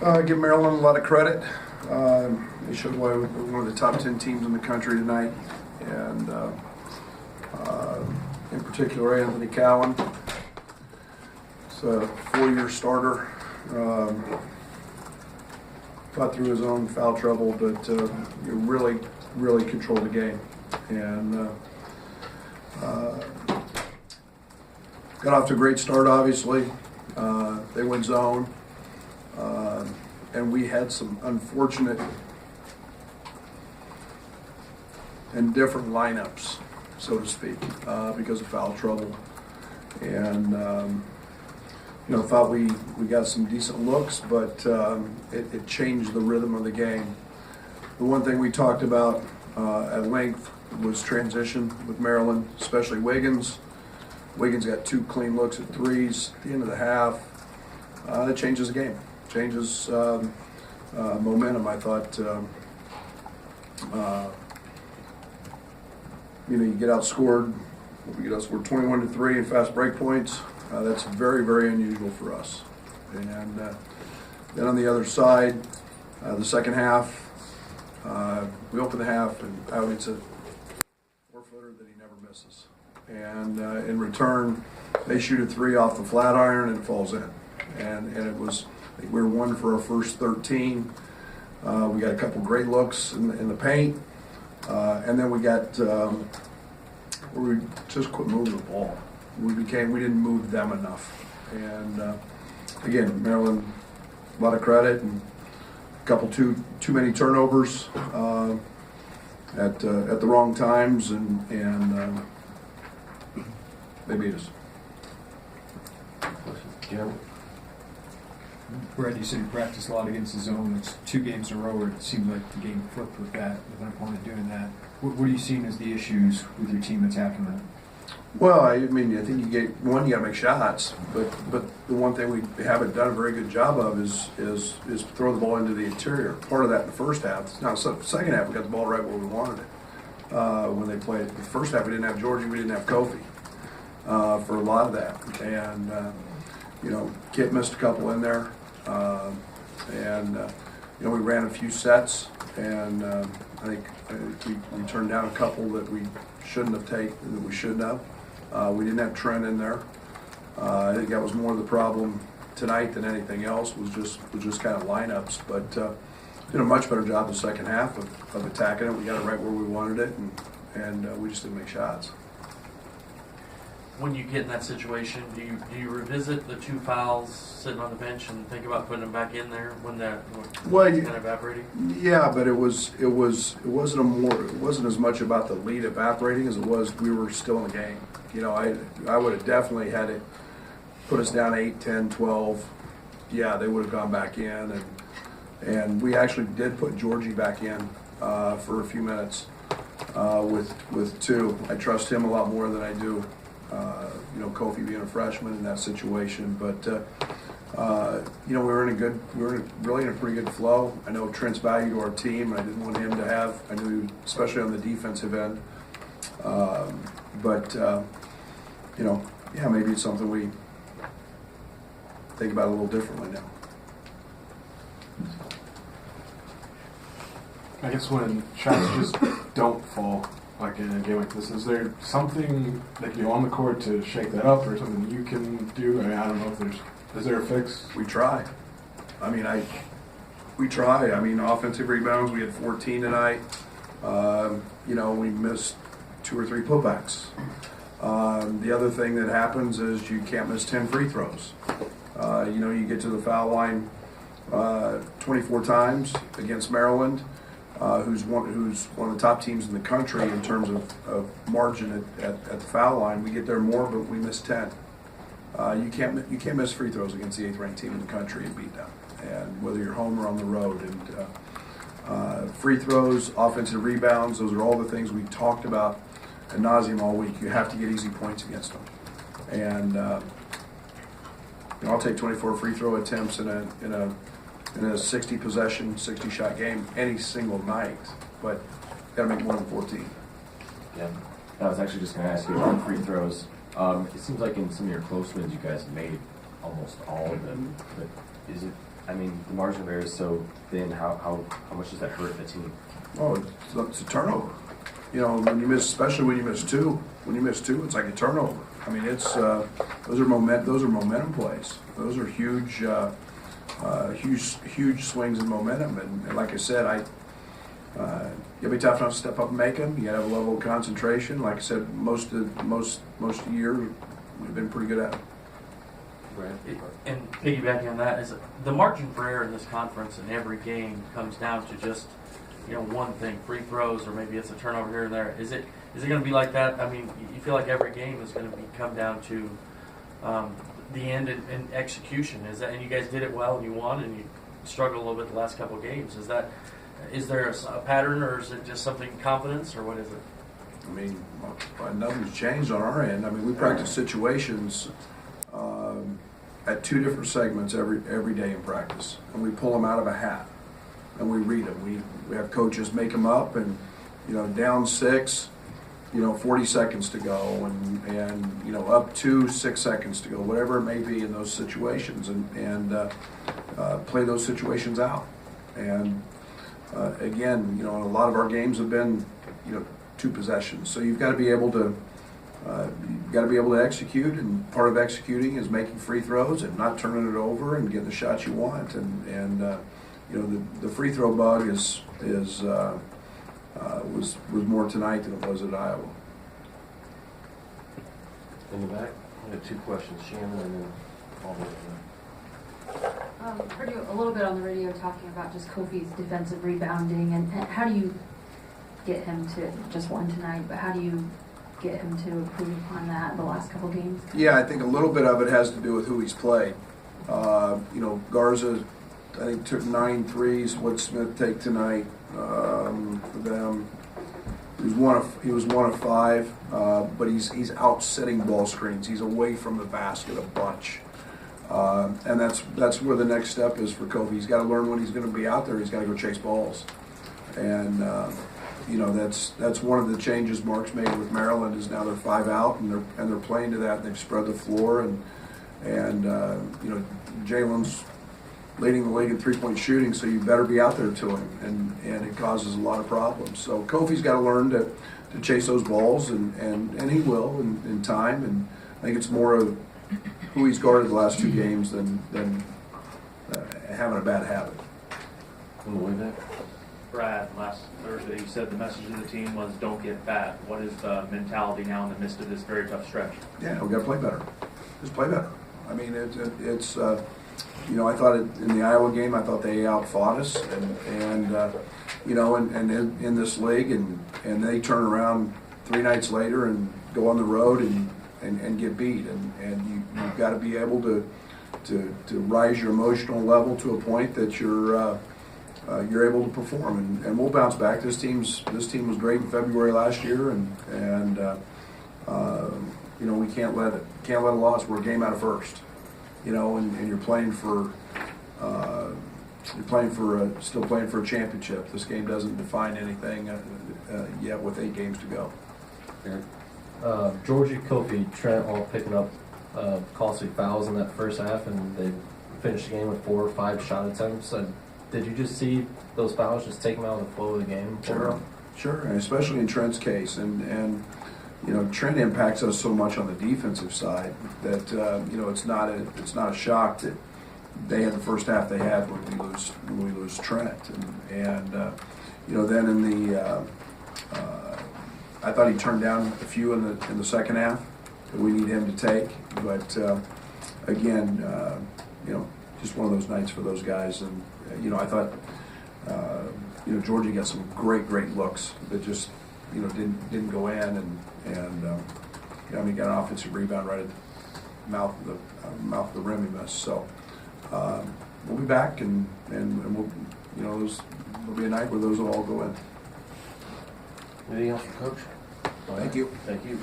Give Maryland a lot of credit. They showed why we're one of the top 10 teams in the country tonight, and in particular Anthony Cowan. He's a 4-year starter. Got through his own foul trouble, but really controlled the game, and got off to a great start. Obviously, they went zone. And we had some unfortunate and different lineups, so to speak, because of foul trouble. And, thought we got some decent looks, but it changed the rhythm of the game. The one thing we talked about at length was transition with Maryland, especially Wiggins. Wiggins got 2 clean looks at threes at the end of the half. That changes the game. Changes momentum. I thought, you get outscored. We get outscored 21-3 in fast break points. That's very, very unusual for us. And then on the other side, the second half, we open the half, and Iowin's a 4-footer that he never misses. And in return, they shoot a 3 off the flat iron and it falls in. And it was. We were 1 for our first 13. We got a couple great looks in the paint, and then we got we just quit moving the ball. We didn't move them enough, and again, Maryland, a lot of credit, and a couple too many turnovers at the wrong times, and they beat us. Yeah. Brad, you said you practiced a lot against the zone. It's 2 games in a row where it seemed like the game flipped with that, with an opponent doing that. What are you seeing as the issues with your team attacking that? Well, I think you got to make shots, but the one thing we haven't done a very good job of is throw the ball into the interior. Part of that in the first half. Now, second half we got the ball right where we wanted it when they played. The first half we didn't have Georgie, we didn't have Kofi for a lot of that, and Kit missed a couple in there. We ran a few sets, and I think we turned down a couple that we shouldn't have taken, that we shouldn't have. We didn't have Trent in there. I think that was more the problem tonight than anything else. Was just kind of lineups, but did a much better job the second half of attacking it. We got it right where we wanted it, and we just didn't make shots. When you get in that situation, do you revisit the 2 fouls sitting on the bench and think about putting them back in there when it's kind of evaporating? Yeah, but it wasn't as much about the lead evaporating as it was we were still in the game. I would have definitely had it put us down 8, 10, 12. Yeah, they would have gone back in, and we actually did put Georgie back in for a few minutes with 2. I trust him a lot more than I do. Kofi being a freshman in that situation, but we were really in a pretty good flow. I know Trent's value to our team, and I didn't want him to have. I knew, especially on the defensive end, maybe it's something we think about a little differently now. I guess when shots just don't fall, like in a game like this, is there something that you do on the court to shake that up, or something you can do? I don't know if is there a fix? We try. We try. Offensive rebounds, we had 14 tonight. We missed 2 or 3 putbacks. The other thing that happens is you can't miss 10 free throws. You get to the foul line 24 times against Maryland. Who's one of the top teams in the country in terms of margin at the foul line. We get there more, but we miss 10. You can't miss free throws against the 8th-ranked team in the country and beat them. And whether you're home or on the road, and free throws, offensive rebounds, those are all the things we talked about ad nauseum all week. You have to get easy points against them. And I'll take 24 free throw attempts in a 60 possession, 60 shot game any single night, but got to make more than 14. Yeah, I was actually just going to ask you about free throws. It seems like in some of your close wins, you guys have made almost all of them. But is it I mean, the margin of error is so thin. How much does that hurt the team? Oh, it's a turnover. You know, when you miss, especially when you miss two. When you miss two, it's like a turnover. I mean, it's those are momentum plays. Those are huge swings in momentum. And like I said, you'll be tough enough to step up and make them. You got to have a level of concentration. Like I said, most of the year we've been pretty good at it. And piggybacking on that, is the margin for error in this conference in every game comes down to just one thing, free throws, or maybe it's a turnover here and there. Is it going to be like that? I mean, you feel like every game is going to come down to the end and execution. Is that? And you guys did it well and you won, and you struggled a little bit the last couple of games. Is there a pattern, or is it just something confidence, or what is it? I mean, nothing's changed on our end. I mean, we practice situations at two different segments every day in practice, and we pull them out of a hat and we read them. We have coaches make them up, and down 6, 40 seconds to go, and up 2, 6 seconds to go, whatever it may be in those situations, and play those situations out. And again, a lot of our games have been 2 possessions, so you've got to be able to execute, and part of executing is making free throws and not turning it over and getting the shots you want. And the free throw bug was more tonight than it was at Iowa. In the back, I have 2 questions, Shannon, and then all the way Heard you a little bit on the radio talking about just Kofi's defensive rebounding, and how do you get him to, just one tonight, but how do you get him to improve upon that in the last couple games? Yeah, I think a little bit of it has to do with who he's played. Garza, I think, took 9 threes. What'd Smith take tonight for them? He was one of 5, but he's out setting ball screens. He's away from the basket a bunch. And that's where the next step is for Kofi. He's got to learn when he's going to be out there. He's got to go chase balls, and that's one of the changes Mark's made with Maryland. Is now they're 5 out, and they're playing to that. And they've spread the floor, and Jalen's leading the league in 3-point shooting, so you better be out there to him, and it causes a lot of problems. So Kofi's got to learn to chase those balls, and he will in time. And I think it's more of who he's guarded the last 2 games than having a bad habit. On the way back. Brad, last Thursday, you said the message of the team was don't get fat. What is the mentality now in the midst of this very tough stretch? Yeah, we got to play better. Just play better. I mean, it's I thought in the Iowa game, I thought they outfought us, and in this league, and they turn around 3 nights later and go on the road and get beat, and you've got to be able to rise your emotional level to a point that you're able to perform, and we'll bounce back. This team was great in February last year, and we can't let a loss. We're a game out of first, and you're playing for still playing for a championship. This game doesn't define anything yet with 8 games to go. Georgie, Kofi, Trent all picking up costly fouls in that first half, and they finished the game with 4 or 5 shot attempts. Did you just see those fouls just take them out of the flow of the game? Sure, and especially in Trent's case, and Trent impacts us so much on the defensive side that it's not a shock that they had the first half they had when we lose Trent, and then in the I thought he turned down a few in the second half that we need him to take, but again, just one of those nights for those guys, and I thought Georgie got some great looks that just didn't go in, and he got an offensive rebound right at the mouth of the rim he missed. So we'll be back, and we'll there'll be a night where those will all go in. Anything else for Coach? Thank you. Thank you.